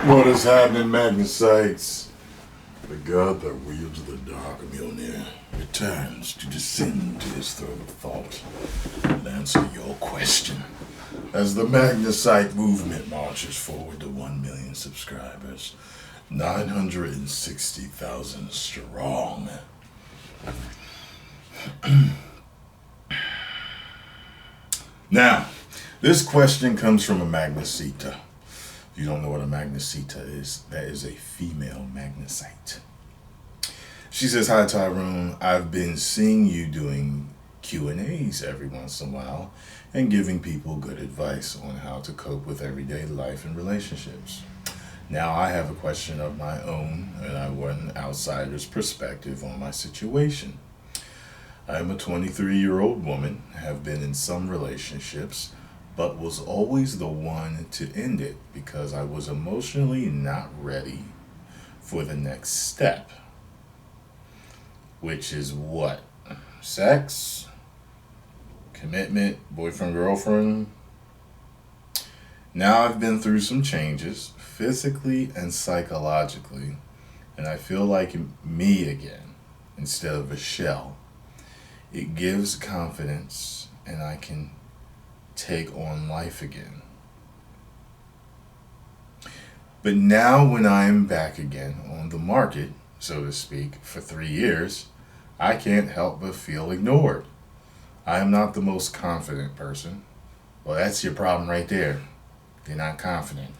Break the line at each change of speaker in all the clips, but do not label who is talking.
What is happening, Magnus sites? The god that wields the dark Mjolnir returns to descend to his throne of thought and answer your question as the Magnusite movement marches forward to 1 million subscribers, 960,000 strong. Now, this question comes from a Magnusita. If you don't know what a Magnusita is, that is a female Magnusite. She says, "Hi Tyrone, I've been seeing you doing Q&As every once in a while and giving people good advice on how to cope with everyday life and relationships. Now I have a question of my own and I want an outsider's perspective on my situation. I am a 23-year-old woman, have been in some relationships, but was always the one to end it because I was emotionally not ready for the next step. Which is what? Sex? Commitment? Boyfriend, girlfriend? Now I've been through some changes, physically and psychologically, and I feel like me again, instead of a shell. It gives confidence, and I can take on life again. But now when I am back again on the market, so to speak, for 3 years, I can't help but feel ignored. I am not the most confident person. Well, that's your problem right there. You're not confident.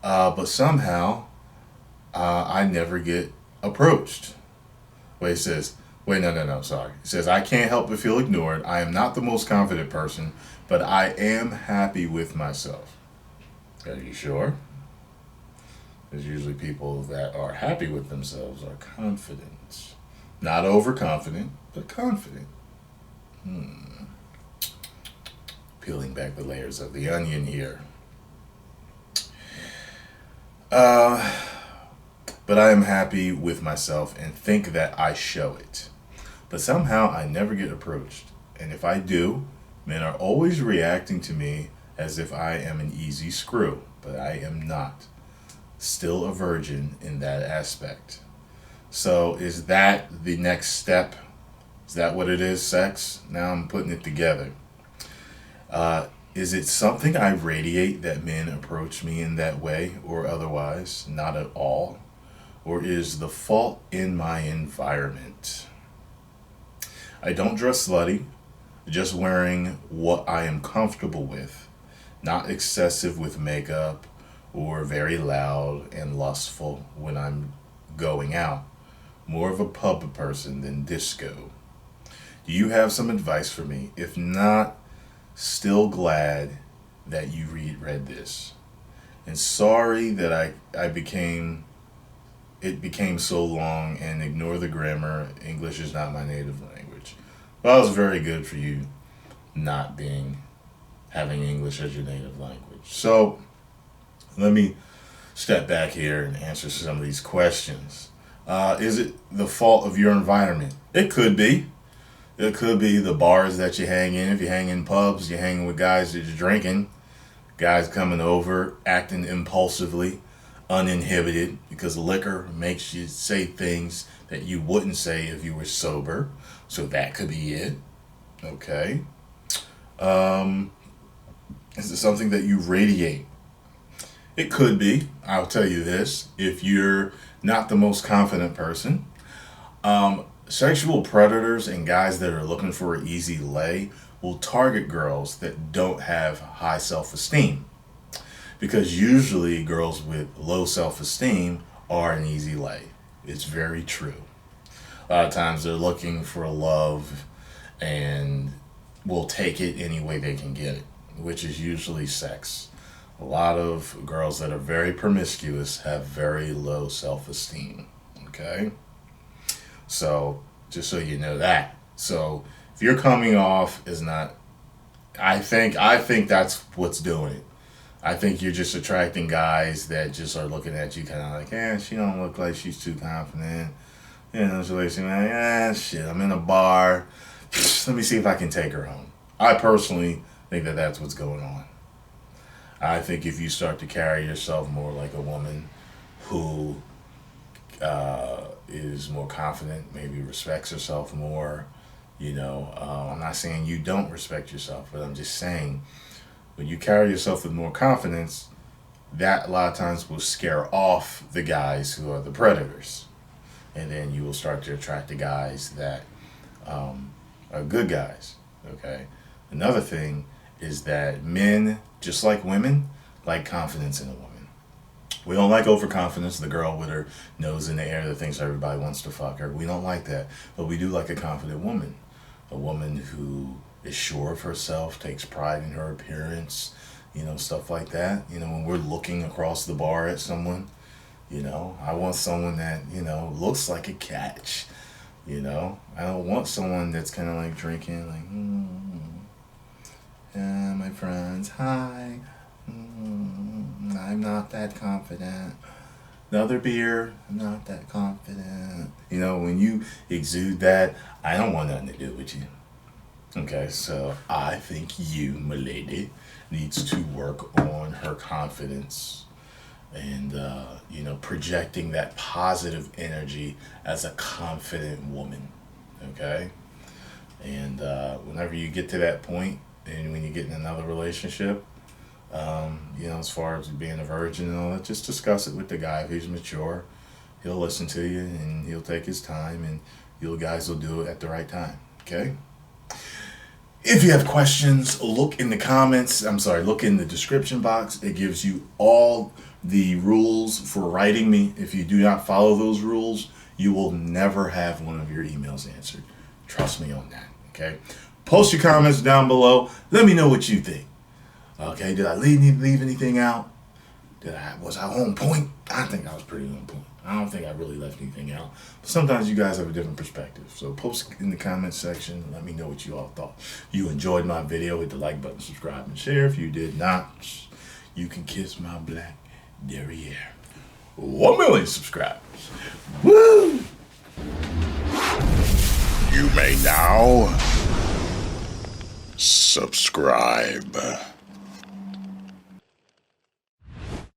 But somehow, I never get approached. It says, sorry. It says, I can't help but feel ignored. I am not the most confident person, but I am happy with myself. Are you sure? There's usually people that are happy with themselves are confident. Not overconfident, but confident. Peeling back the layers of the onion here. But I am happy with myself and think that I show it. But somehow I never get approached. And if I do, men are always reacting to me as if I am an easy screw, but I am not. Still a virgin in that aspect. So is that the next step? Is that what it is, sex? Now I'm putting it together. Is it something I radiate that men approach me in that way or otherwise? Not at all. Or is the fault in my environment? I don't dress slutty, just wearing what I am comfortable with, not excessive with makeup or very loud and lustful when I'm going out. More of a pub person than disco. Do you have some advice for me? If not, still glad that you read this. And sorry that it became so long, and ignore the grammar. English is not my native language. Well, it was very good for you not having English as your native language. So let me step back here and answer some of these questions. Is it the fault of your environment? It could be. It could be the bars that you hang in. If you hang in pubs, you're hanging with guys that you're drinking. Guys coming over, acting impulsively, uninhibited, because liquor makes you say things that you wouldn't say if you were sober. So that could be it. Okay. Is it something that you radiate? It could be. I'll tell you this. If you're not the most confident person, sexual predators and guys that are looking for an easy lay will target girls that don't have high self-esteem. Because usually girls with low self-esteem are an easy lay. It's very true. A lot of times they're looking for love and will take it any way they can get it, which is usually sex. A lot of girls that are very promiscuous have very low self-esteem. Okay? So, just so you know that. So, if you're coming off as not, I think that's what's doing it. I think you're just attracting guys that just are looking at you kind of like, she don't look like she's too confident. You know, so she's like, shit, I'm in a bar. Let me see if I can take her home. I personally think that that's what's going on. I think if you start to carry yourself more like a woman who is more confident, maybe respects herself more, I'm not saying you don't respect yourself, but I'm just saying when you carry yourself with more confidence, that a lot of times will scare off the guys who are the predators. And then you will start to attract the guys that are good guys. Okay? Another thing is that men, just like women, like confidence in a woman. We don't like overconfidence, the girl with her nose in the air that thinks everybody wants to fuck her. We don't like that. But we do like a confident woman. A woman who is sure of herself, takes pride in her appearance, stuff like that. When we're looking across the bar at someone, I want someone that, looks like a catch. I don't want someone that's kind of like drinking, yeah, my friends, hi. I'm not that confident. Another beer, I'm not that confident. When you exude that, I don't want nothing to do with you. Okay, so I think you, my lady, needs to work on her confidence and, projecting that positive energy as a confident woman. Okay? And whenever you get to that point, and when you get in another relationship, as far as being a virgin and all that, just discuss it with the guy. If he's mature, he'll listen to you and he'll take his time, and you guys will do it at the right time. Okay? If you have questions, look in the description box. It gives you all the rules for writing me. If you do not follow those rules, you will never have one of your emails answered. Trust me on that. Okay? Post your comments down below. Let me know what you think. Okay, did I leave anything out? Was I on point? I think I was pretty on point. I don't think I really left anything out. But sometimes you guys have a different perspective. So post in the comment section. Let me know what you all thought. If you enjoyed my video, hit the like button, subscribe, and share. If you did not, you can kiss my black derriere. 1 million subscribers. Woo!
You may now subscribe.